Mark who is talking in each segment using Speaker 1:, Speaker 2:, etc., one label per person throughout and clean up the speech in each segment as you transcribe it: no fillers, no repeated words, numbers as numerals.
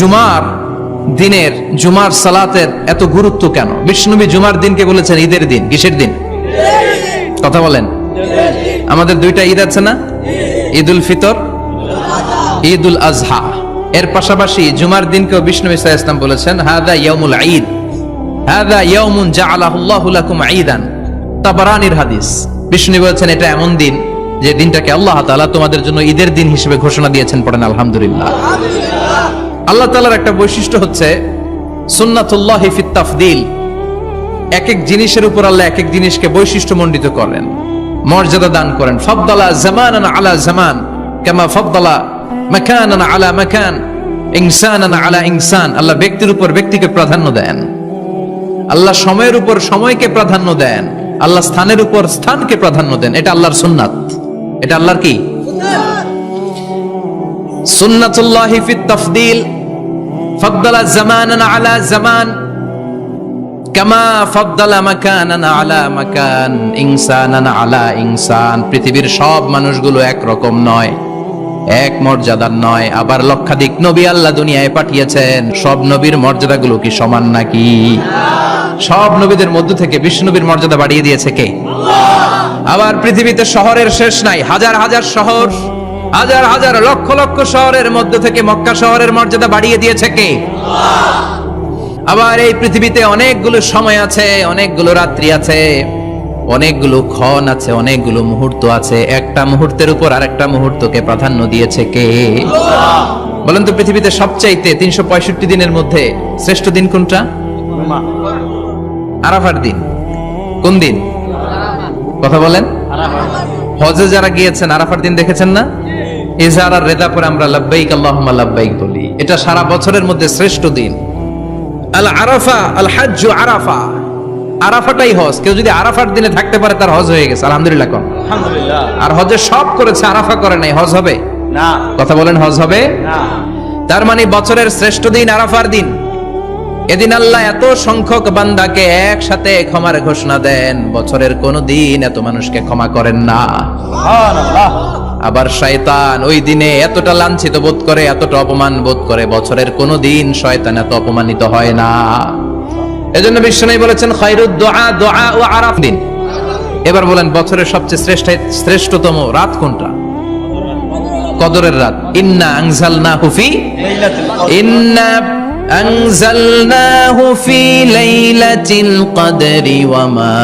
Speaker 1: জুমার দিনের জুমার সালাতের এত গুরুত্ব কেন? বিশ্বনবী জুমার দিনকে বলেছেন ঈদের দিন। কিসের দিন? কথা বলেন। আমাদের দুইটা ঈদ আছে না, ঈদ উল ফিতর, ঈদ উল আজহা। এর পাশাপাশি জুমার দিনকেও বিশ্বনবী সাল্লাল্লাহু আলাইহি ওয়াসাল্লাম বলেছেন হাদা ইয়াউমুল ঈদ, হাদা ইয়াউমুন জাআলাহুল্লাহু লাকুম ঈদান। তাবারানির হাদিস। বিশ্বনবী বলেছেন এটা এমন দিন যে দিনটাকে আল্লাহ তাআলা তোমাদের জন্য ঈদের দিন হিসেবে ঘোষণা দিয়েছেন। পড়েন আলহামদুলিল্লাহ। আল্লাহ তাআলার একটা বৈশিষ্ট্য হচ্ছে সুন্নাতুল্লাহি ফিত তাফদীল। এক এক জিনিসের উপর আল্লাহ এক এক জিনিসকে বৈশিষ্ট্যমণ্ডিত করেন, মর্যাদা দান করেন। ফাদ্দালা জামানান আলা জামান কামা ফাদ্দালা মাকানান আলা মাকান, ইনসানান আলা ইনসান। আল্লাহ ব্যক্তির উপর ব্যক্তিকে প্রাধান্য দেন, আল্লাহ সময়ের উপর সময়কে প্রাধান্য দেন, আল্লাহ স্থানের উপর স্থানকে প্রাধান্য দেন। এটা আল্লাহর সুন্নাত। এটা আল্লাহর কি? সুন্নাতুল্লাহি ফিত তাফদীল। ফাদ্দালা জামানান আলা জামান কামা ফাদ্দালা মাকানান আলা মাকান, ইনসানান আলা ইনসান। পৃথিবীর সব মানুষগুলো একরকম নয়, এক মর্যাদার নয়। আবার লক্ষাধিক নবী আল্লাহ দুনিয়ায় পাঠিয়েছেন, সব নবীর মর্যাদাগুলো কি সমান নাকি? সব নবীদের মধ্য থেকে বিশ্বনবীর মর্যাদা বাড়িয়ে দিয়েছে কে? আবার পৃথিবীতে শহরের শেষ নাই। হাজার হাজার শহর, হাজার হাজার লক্ষ লক্ষ শহরের মধ্য থেকে মক্কা শহরের মর্যাদা বাড়িয়ে দিয়েছে কে? আবার এই পৃথিবীতে অনেকগুলো সময় আছে, অনেকগুলো রাত্রি আছে, অনেকগুলো ক্ষণ আছে, অনেকগুলো মুহূর্ত আছে। একটা মুহূর্তের উপর আরেকটা মুহূর্তকে প্রাধান্য দিয়েছে কে? বলেন তো, পৃথিবীতে সবচাইতে 365 দিনের মধ্যে শ্রেষ্ঠ দিন কোনটা? আরাফার দিন। কোন দিন? কথা বলেন। হজে যারা গিয়েছেন আরাফার দিন দেখেছেন না? ইজহার আর রেদা পরে আমরা লাব্বাইক আল্লাহুম্মা লাব্বাইক বলি। এটা সারা বছরের মধ্যে শ্রেষ্ঠ দিন। আল আরাফা আল হাজ্জু আরাফা। আরাফাটাই হজ। কেউ যদি আরাফার দিনে থাকতে পারে তার হজ হয়ে গেছে। আলহামদুলিল্লাহ কোন? আলহামদুলিল্লাহ। আর হজে সব করেছে, আরাফা করে নাই, হজ হবে না। কথা বলেন, হজ হবে না। তার মানে বছরের শ্রেষ্ঠ দিন আরাফার দিন। এদিন আল্লাহ এত সংখ্যক বান্দাকে একসাথে ক্ষমার ঘোষণা দেন, বছরের কোন দিন এত মানুষকে ক্ষমা করেন না। সুবহানাল্লাহ। আবার শয়তান ওই দিনে এতটা লাঞ্ছিত বোধ করে, এতটা অপমান বোধ করে, বছরের কোন দিন শয়তান এত অপমানিত হয় না। এজন্য বিশ্বনবী বলেছেন খায়রুদ দুআ দুআ ও আরাফ দিন। এবার বলেন বছরের সবচেয়ে শ্রেষ্ঠতম রাত কোনটা? কদরের রাত। ইন্না আনজালনাহু ফি লাইলাতুল কদর। ইন্না أنزلناه في ليلة القدر وما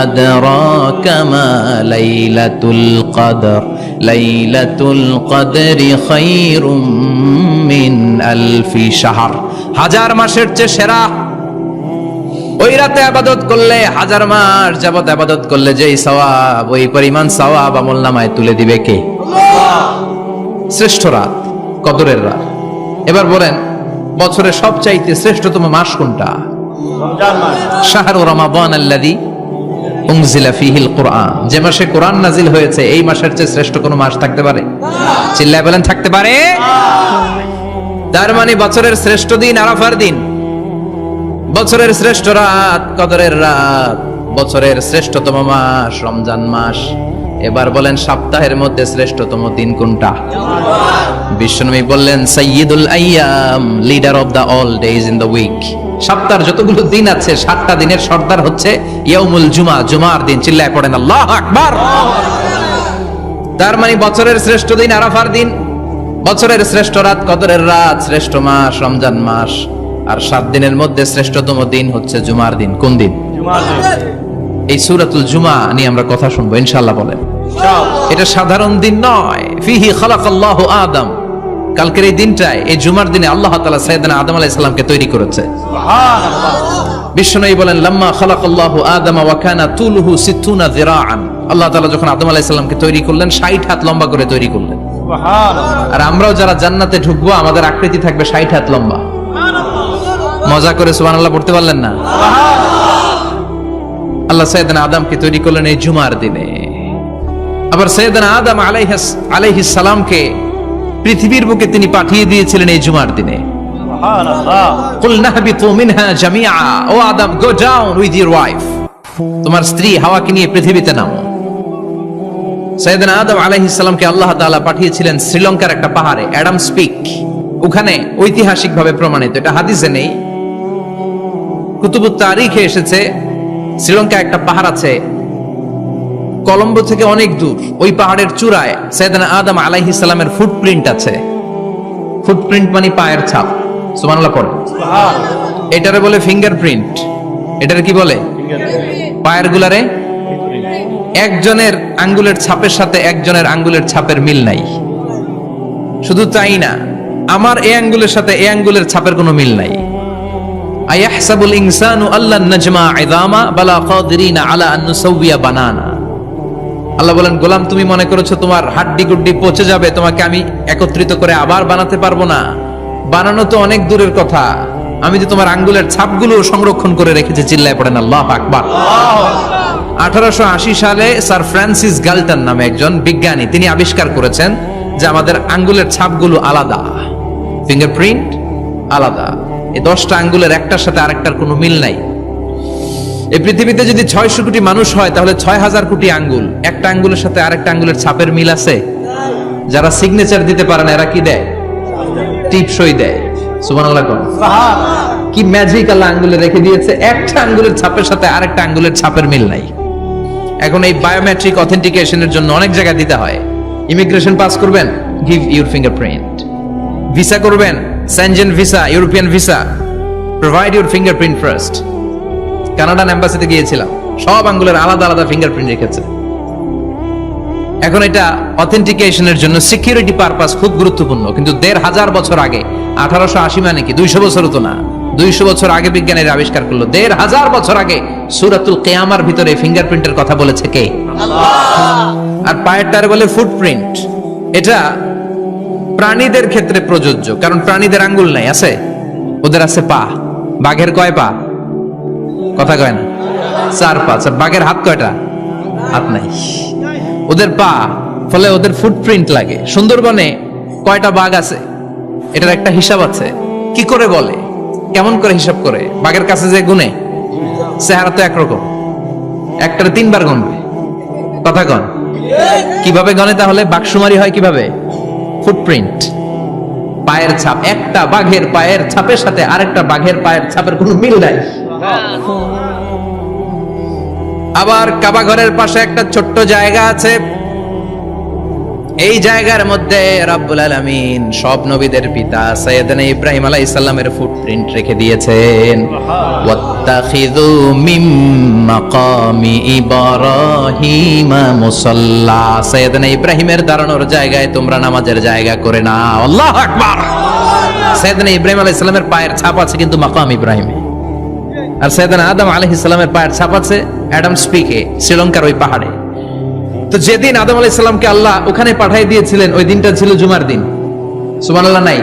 Speaker 1: أدراك ما ليلة القدر ليلة القدر خير من ألف شهر। হাজার মাসের চেয়ে সেরা। ওই রাতে ইবাদত করলে হাজার মাস যাবত ইবাদত করলে যেই সওয়াব, ওই পরিমাণ সওয়াব আমলনামায় তুলে দিবে কে? আল্লাহ। শ্রেষ্ঠ রাত কদরের রাত। এবার বলেন বছরের সবচাইতে শ্রেষ্ঠতম মাস কোনটা? রমজান মাস। শাহরু রমাদান আল্লাযী উনজিলা ফীহিল কুরআন। যে মাসে কোরআন নাজিল হয়েছে, এই মাসের চেয়ে শ্রেষ্ঠ কোন মাস থাকতে পারে? চিল্লায় বলেন, থাকতে পারে? তার মানে বছরের শ্রেষ্ঠ দিন আরাফার দিন, বছরের শ্রেষ্ঠ রাত কদরের রাত, বছরের শ্রেষ্ঠতম মাস রমজান মাস। এবার বলেন সপ্তাহের মধ্যে শ্রেষ্ঠতম দিন কোনটা? বিশ্বনবী বললেন সাইয়্যিদুল আইয়াম, leader of the all days in the week. সপ্তাহের যতগুলো দিন আছে 7টা দিনের সর্দার হচ্ছে ইয়াউমুল জুমা, জুমার দিন। চিল্লায় পড়েন আল্লাহু আকবার। তার মানে বছরের শ্রেষ্ঠ দিন আরাফার দিন, বছরের শ্রেষ্ঠ রাত কদরের রাত, শ্রেষ্ঠ মাস রমজান মাস। আর 7 দিনের মধ্যে শ্রেষ্ঠতম দিন হচ্ছে জুমার দিন। কোন দিন? জুমার দিন। এই সূরাতুল জুমা নিয়ে আমরা কথা শুনবো ইনশাআল্লাহ। বলেন এটা সাধারণ দিন নয়। ফিহি খালাকাল্লাহু আদম। কালকের এই দিনটায়, এই জুমার দিনে আল্লাহ তাআলা সাইয়েদনা আদম আলাইহিস সালামকে তৈরি করেছে। সুবহানাল্লাহ। বিশ্বনবী বলেন লাম্মা খালাকাল্লাহু আদম ওয়া কানা তুলুহু 60 যিরাআন। আল্লাহ তাআলা যখন আদম আলাইহিস সালামকে তৈরি করলেন 60 হাত লম্বা করে তৈরি করলেন। সুবহানাল্লাহ। আর আমরাও যারা জান্নাতে ঢুকবো আমাদের আকৃতি থাকবে 60 হাত লম্বা। সুবহানাল্লাহ। মজা করে সুবহানাল্লাহ পড়তে পারলেন না? আল্লাহ সাইয়েদনা আদমকে তৈরি করলেন এই জুমার দিনে। আবার সাইয়েদনা আদম আলাইহিস সালামকে পৃথিবীর বুকে তিনি পাঠিয়ে দিয়েছিলেন এই জুমার দিনে। সুবহানাল্লাহ। কুলনা হাবিতু মিনহা জামিআ। ও Adam, go down with your wife. তোমার স্ত্রী হাওয়াকে নিয়ে পৃথিবীতে নামো। সাইয়েদনা আদম আলাইহিস সালামকে আল্লাহ তাআলা পাঠিয়েছিলেন শ্রীলঙ্কার একটা পাহাড়ে, অ্যাডামস পিক। ওখানে ঐতিহাসিকভাবে প্রমাণিত, এটা হাদিসে নেই, কুতুবুত তারিখে এসেছে। শ্রীলঙ্কা একটা পাহাড় আছে কলম্বো থেকে অনেক দূর, ওই পাহাড়ের চূড়ায় সাইয়েদনা আদম আলাইহিস সালামের ফুটপ্রিন্ট আছে। ফুটপ্রিন্ট মানে পায়ের ছাপ, সুবহানাল্লাহ পড়ে। এটারে বলে ফিঙ্গারপ্রিন্ট। এটারে কি বলে? পায়ের গুলারে একজনের আঙ্গুলের ছাপের সাথে একজনের আঙ্গুলের ছাপের মিল নাই। শুধু তাই না, আমার এই আঙ্গুলের সাথে এই আঙ্গুলের ছাপের কোনো মিল নাই। আয়াহসাবুল ইনসানু আল্লান নাজমা ইযামা বালা কাদিরিনা আলা আন নুসাউইয়া বানানা। আল্লাহ বলেন, গোলাম তুমি মনে করেছো তোমার হাড্ডি গুড্ডি পচে যাবে, তোমাকে আমি একত্রিত করে আবার বানাতে পারবো না? বানানো তো অনেক দূরের কথা, আমি যে তোমার আঙ্গুলের ছাপগুলো সংরক্ষণ করে রেখেছি। চিল্লায় পড়েন আল্লাহু আকবার। 1880 সালে স্যার ফ্রান্সিস গাল্টন নামে একজন বিজ্ঞানী, তিনি আবিষ্কার করেছেন যে আমাদের আঙ্গুলের ছাপগুলো আলাদা, ফিঙ্গারপ্রিন্ট আলাদা। এই 10টা আঙ্গুলের একটার সাথে আরেকটার কোনো মিল নাই। এই পৃথিবীতে যদি 600 কোটি মানুষ হয় তাহলে 6000 কোটি আঙ্গুল, একটা আঙ্গুলের সাথে আরেকটা আঙ্গুলের ছাপের মিল আছে? যারা সিগনেচার দিতে পারে না এরা কি দেয়? টিপসই দেয়। সুবহানাল্লাহ। কি ম্যাজিক আল্লাহ আঙ্গুলে রেখে দিয়েছে, একটা আঙ্গুলের ছাপের সাথে আরেকটা আঙ্গুলের ছাপের মিল নাই। এখন এই বায়োমেট্রিক অথেন্টিকেশনের জন্য অনেক জায়গায় দিতে হয়। ইমিগ্রেশন পাস করবেন, গিভ ইউর ফিঙ্গারপ্রিন্ট। ভিসা করবেন, Schengen visa, European visa, provide your fingerprint first. Canadian এম্বাসিতে গিয়েছিলাম, সব আঙ্গুলের আলাদা আলাদা ফিঙ্গারপ্রিন্ট রেখেছে। এখন এটা অথেন্টিকেশনের জন্য সিকিউরিটি পারপাস খুব গুরুত্বপূর্ণ। কিন্তু 1500 বছর আগে, 1880 মানে কি 200 বছর তো না, 200 বছর আগে বিজ্ঞানীরা আবিষ্কার করলো। 1500 বছর আগে সূরাতুল কিয়ামার ভিতরে ফিঙ্গারপ্রিন্টের কথা বলেছে কে? আল্লাহ। আর পায়েরটার বলে ফুটপ্রিন্ট। এটা প্রাণীদের ক্ষেত্রে প্রযোজ্য, কারণ প্রাণীদের আঙ্গুল নাই, আছে? ওদের আছে পা। বাঘের কয় পা? কথা কয় না, 4 পা। বাঘের হাত কয়টা? হাত নাই, ওদের পা, ফলে ওদের ফুটপ্রিন্ট লাগে। সুন্দরবনে কয়টা বাঘ আছে এটার একটা হিসাব আছে। কি করে বলে, কেমন করে হিসাব করে? বাঘের কাছে যে গুনে, চেহারা তো একরকম, একটারে 3 বার গুনবে। কথা কন, কিভাবে গনে তাহলে? বাঘসুমারি হয় কিভাবে? ফুটপ্রিন্ট, পায়ের ছাপ। একটা বাঘের পায়ের ছাপের সাথে আরেকটা বাঘের পায়ের ছাপের কোনো মিল নাই। আবার কাবা ঘরের পাশে একটা ছোট্ট জায়গা আছে, এই জায়গার মধ্যে রব্বুল আলামিন সব নবীদের পিতা সাইয়েদনা ইব্রাহিম আলাইহিস সালামের ফুটপ্রিন্ট রেখে দিয়েছেন। ওয়াত্তাখিযু মিম মাকামি ইব্রাহিম মুসাল্লা, সাইয়েদনা ইব্রাহিমের দাঁড়ানোর জায়গায় তোমরা নামাজের জায়গা করে নাও। আল্লাহু আকবার। সাইয়েদনা ইব্রাহিম আলাইহিস সালামের পায়ের ছাপ আছে কিন্তু মাকাম ইব্রাহিমে, আর সাইয়েদনা আদম আলাইহিস সালামের পায়ের ছাপ আছে অ্যাডামস পিকে, শ্রীলঙ্কার ওই পাহাড়ে। তো যেদিন আদম আলাইহিস সালামকে আল্লাহ ওখানে পাঠিয়ে দিয়েছিলেন, ওই দিনটা ছিল জুমার দিন। সুবহানাল্লাহ নাই?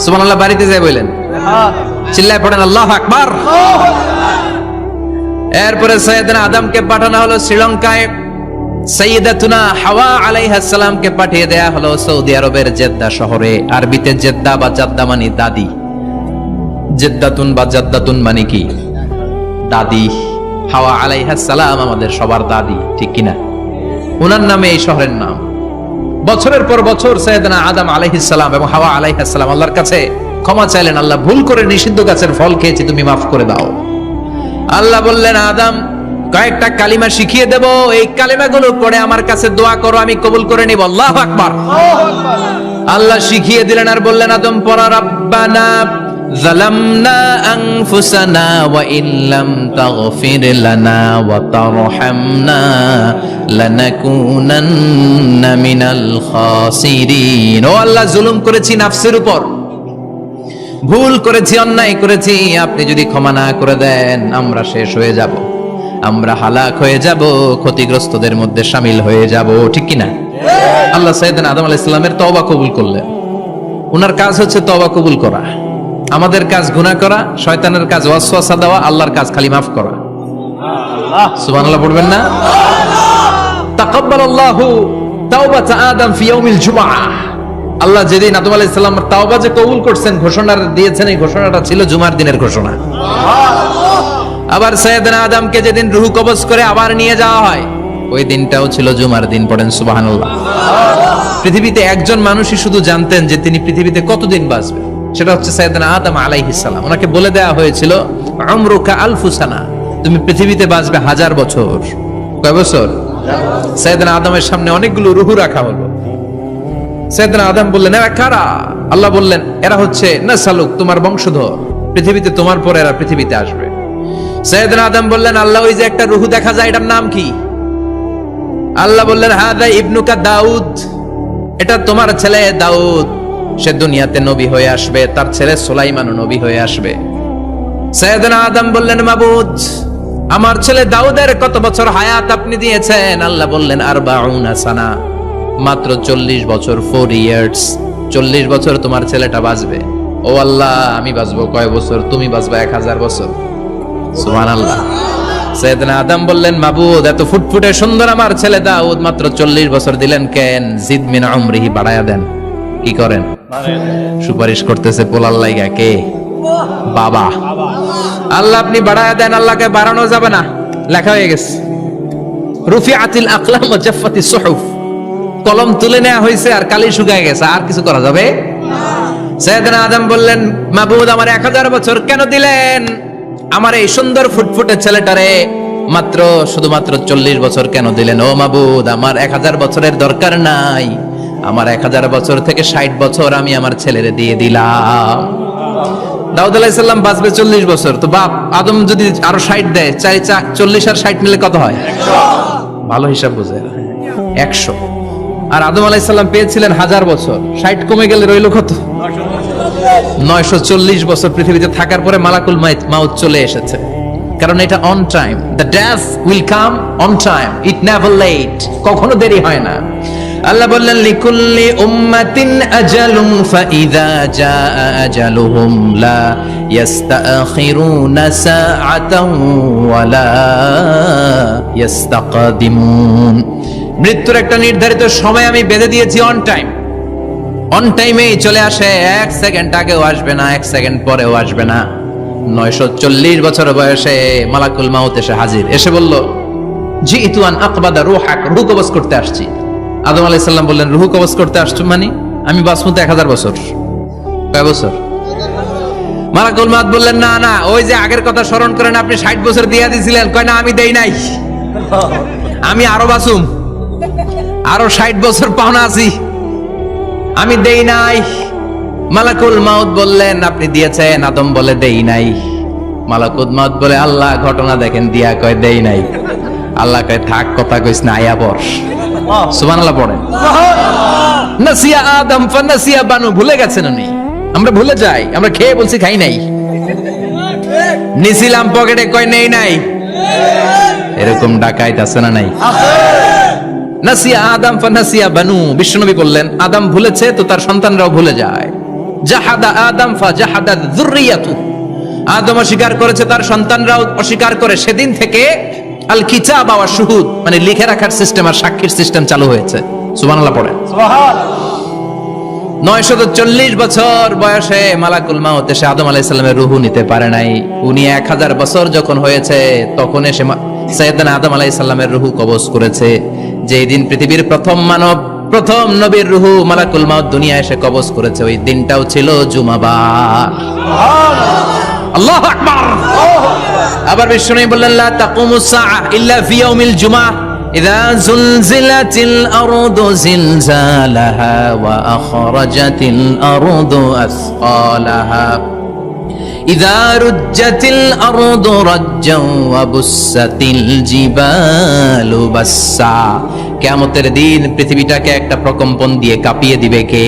Speaker 1: সুবহানাল্লাহ বাড়িতে যাই বলেন, চিল্লায় পড়েন আল্লাহু আকবার। এরপরে সাইয়েদনা আদমকে পাঠানো হলো শ্রীলঙ্কায়, সাইয়্যিদাতুনা হাওয়া আলাইহিস সালামকে পাঠিয়ে দেয়া হলো সৌদি আরবের জেদ্দা শহরে। আরবিতে জেদ্দা বা জাদ্দা মানে দাদি। জেদ্দাতুন বা জাদ্দাতুন মানে কি? দাদি। হাওয়া আলাইহিস সালাম আমাদের সবার দাদি, ঠিক কিনা? ওনার নামে এই শহরের নাম। বছরের পর বছর সাইয়েদনা আদম আলাইহিস সালাম এবং হাওয়া আলাইহিস সালাম আল্লাহর কাছে ক্ষমা চাইলেন, আল্লাহ ভুল করে নিষিদ্ধ গাছের ফল খেয়েছি, তুমি মাফ করে দাও। আল্লাহ বললেন, আদম কয়েকটা কালিমা শিখিয়ে দেব, এই কালিমাগুলো পড়ে আমার কাছে দোয়া করো, আমি কবুল করে নিব। আল্লাহু আকবার। আল্লাহ শিখিয়ে দিলেন আর বললেন, আদম পড়া, রাব্বানা যালামনা আনফুসানা ওয়া ইল্লাম তাগফির লানা ওয়া তারহামনা লানাকুনান্না মিনাল খাসিরিন। ও আল্লাহ, জুলুম করেছি নাফসের উপর, ভুল করেছি, অন্যায় করেছি, আপনি যদি ক্ষমা না করে দেন আমরা শেষ হয়ে যাব, আমরা হালাক হয়ে যাব, ক্ষতিগ্রস্তদের মধ্যে শামিল হয়ে যাব, ঠিক কিনা? আল্লাহ সাইয়েদনা আদম আলাইহিস সালামের তওবা কবুল করলেন। ওনার কাজ হচ্ছে তওবা কবুল করা, আমাদের কাজ গুনাহ করা, শয়তানের কাজ ওয়াসওয়াসা দেওয়া, আল্লাহর কাজ খালি মাফ করা। সুবহানাল্লাহ পড়বেন না? তাকাব্বালাল্লাহু তাওবাতা আদম ফি ইয়াউমিল জুমআহ। আল্লাহ যেদিন আদম আলাইহিস সালামের তাওবা যে কবুল করছেন, ঘোষণা দিয়েছেন, এই ঘোষণাটা ছিল জুমার দিনের ঘোষণা। আবার সাইয়েদনা আদমকে যেদিন রূহ কবজ করে আবার নিয়ে যাওয়া হয়, ওই দিনটাও ছিল জুমার দিন। পড়েন সুবহানাল্লাহ।
Speaker 2: পৃথিবীতে একজন মানুষই শুধু জানতেন যে তিনি পৃথিবীতে কতদিন বাঁচবেন, সেটা হচ্ছে সাইয়েদনা আদম আলাইহিস সালাম। ওনাকে বলে দেওয়া হয়েছিল উমরুকা আলফু সানা, তুমি পৃথিবীতে বাঁচবে 1000 বছর। কয় বছর? সাইয়েদনা আদমের সামনে অনেকগুলো রূহ রাখা হলো। সাইয়েদনা আদম বললেন, এরা কারা? আল্লাহ বললেন, এরা হচ্ছে নাসালুক, তোমার বংশধর, পৃথিবীতে তোমার পরে এরা পৃথিবীতে আসবে। সাইয়েদনা আদম বললেন, আল্লাহ ওই যে একটা রূহ দেখা যায়, এটার নাম কি? আল্লাহ বললেন, হাদা ইবনুকা দাউদ, এটা তোমার ছেলে দাউদ, সে দুনিয়াতে নবী হয়ে আসবে, তার ছেলে সুলাইমানও নবী হয়ে আসবে। সাইয়েদনা আদম বললেন, মাবুদ, আমার ছেলে দাউদের কত বছর হায়াত আপনি দিয়েছেন? আল্লাহ বললেন, 40 সানা, মাত্র 40 বছর, 4 ইয়ার্স। 40 বছর তোমার ছেলেটা বাঁচবে। ও আল্লাহ, আমি বাঁচবো কয় বছর? তুমি বাঁচবা 1000 বছর। সুবহানাল্লাহ। সাইয়েদনা আদম বললেন, মাবুদ, এত ফুটফুটে সুন্দর আমার ছেলে দাউদ, মাত্র 40 বছর দিলেন কেন? জিদ মিন উমরিহি, বাড়ায়া দেন। কি করেন? সুপারিশ করতেছে পোলার লাইগা কে? বাবা। আল্লাহ আপনি বাড়ায়া দেন। আল্লাহকে বাড়ানো যাবে না, লেখা হয়ে গেছে। রুফিআতিল আকলাম ওয়া জাফফাতিস সুহুফ, কলম তুলে নেওয়া হয়েছে আর কালি শুকায় গেছে, আর কিছু করা যাবে না। সাইয়েদনা আদম বললেন, মাবুদ, আমার 1000 বছর কেন দিলেন? আমার এই সুন্দর ফুটফুটে ছেলেটারে মাত্র শুধুমাত্র 40 বছর কেন দিলেন? ও মাবুদ, আমার 1000 বছরের দরকার নাই, আমার 1000 বছর থেকে 60 বছর আমি আমার ছেলেরে দিয়ে দিলাম। দাউদ আলাইহিস সালাম বাঁচবে 40 বছর, তো বাপ আদম যদি আরো 60 দেয়, 40 আর 60 মিলে কত হয়? 100। ভালো হিসাব বুঝে, 100। আর আদম আলাইহিস সালাম পেয়েছিলেন 1000 বছর, 60 কমে গেলে রইল কত? 940 বছর পৃথিবীতে থাকার পরে মালাকুল মাউত চলে এসেছে। কারণ এটা on time, the death will come on time, it never late, কখনো দেরি হয় না। আল্লাহ বললেন, লিকুল্লি উম্মাতিন আজালুন ফাইযা জাআ আজালুহুম লা ইস্তাখিরুনা সাআতান ওয়ালা ইস্তাকদিমুন। মৃত্যুর একটা নির্ধারিত সময় আমি বেঁধে দিয়েছি, অন টাইম, অন টাইমেই চলে আসে, 1 সেকেন্ড আগেও আসবে না, 1 সেকেন্ড পরেও আসবে না। 940 বছর বয়সে মালাকুল মাউত এসে হাজির, এসে বলল, জিইতু আন আকবাদা রূহাক, রূহ কবজ করতে আসছি। আদম আলাইহিস সালাম বললেন, রূহ কবজ করতে আসছো মানে? আমি বাঁচবো তো 1000 বছর। কয় বছর? মালাকুল মাউত বললেন, না না, ওই যে আগের কথা স্মরণ করেন, আপনি 60 বছর দিয়া দিয়েছিলেন। কয় না, আমি দেই নাই, আমি আরো বাঁচুম, আরো 60 বছর পাওনা আছি, আমি দেই নাই। মালাকুল মাউত বললেন, আপনি দিয়েছেন। আদম বলে, দেই নাই। মালাকুল মাউত বলে, আল্লাহ ঘটনা দেখেন, দিয়া কয় দেই নাই। আল্লাহ কয়, থাক, কথা কইস না, আয়া পড়। সুবহানাল্লাহ পড়েন। নাসিয়া আদম ফানাসিয়া বানু, ভুলে গেছেন উনি। আমরা ভুলে যাই, আমরা খেয়ে বলছি খাই নাই, নিছিলাম পকেটে, কয় নেই নাই। এরকম ডাকাইত আছে না নাই? নাসিয়া আদম ফানাসিয়া বানু, বিশ্বনবী বললেন, আদম ভুলেছে তো তার সন্তানরাও ভুলে যায়। জাহাদা আদম ফাজাহাদাত যুররিয়াতু, আদম অস্বীকার করেছে, তার সন্তানরাও অস্বীকার করে। সেদিন থেকে আল কিতাব ওয়া শুহুদ, মানে লিখে রাখার সিস্টেম আর সাক্ষীর সিস্টেম চালু হয়েছে। সুবহানাল্লাহ পড়েন। সুবহানাল্লাহ। 940 বছর বয়সে মালাকুল মাউত এসে আদম আলাইহিস সালামের রূহ নিতে পারে নাই। উনি 1000 বছর যখন হয়েছে তখন এসে সাইয়েদনা আদম আলাইহিস সালামের রূহ কবজ করেছে। যেই দিন পৃথিবীর প্রথম মানব, প্রথম নবীর রূহ মালাকুল মাউত দুনিয়া এসে কবজ করেছে, ওই দিনটাও ছিল জুমাবার। আল্লাহু আকবার। আবার বিশ্বনবী বললেন, লা তাকুমুস সাআ ইল্লা ফি ইয়াউমিল জুমআহ ইযা যুলজিলাতিল আরদু জিলজালাহা ওয়া আখরাজাতিল আরদু আসকালাহা ইযা রুজ্জাতিল আরদু রাজ্জান ওয়া বুসাতিল জিবালু বাসসা। কিয়ামতের দিন পৃথিবীটাকে একটা প্রকম্পন দিয়ে কাঁপিয়ে দিবে কে?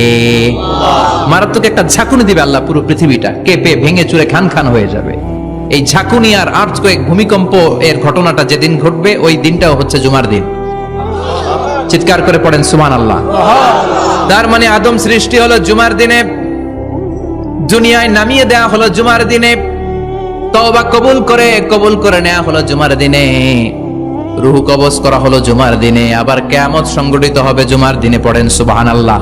Speaker 2: আল্লাহ। মারাত্মক একটা ঝাঁকুনি দিবে আল্লাহ, পুরো পৃথিবীটা কেঁপে ভেঙে চুরে খান খান হয়ে যাবে। এই ঝাঁকুনি আর আর্থকোয়েক, ভূমিকম্প এর ঘটনাটা যেদিন ঘটবে ওই দিনটাও হচ্ছে জুমার দিন। চিৎকার করে পড়েন সুবহানাল্লাহ। তার মানে আদম সৃষ্টি হলো জুমার দিনে, দুনিয়ায় নামিয়ে দেয়া হলো জুমার দিনে, তওবা কবুল করে নেওয়া হলো জুমার দিনে, রূহ কবজ করা হলো জুমার দিনে, আবার কিয়ামত সংগঠিত হবে জুমার দিনে। পড়েন সুবহানাল্লাহ।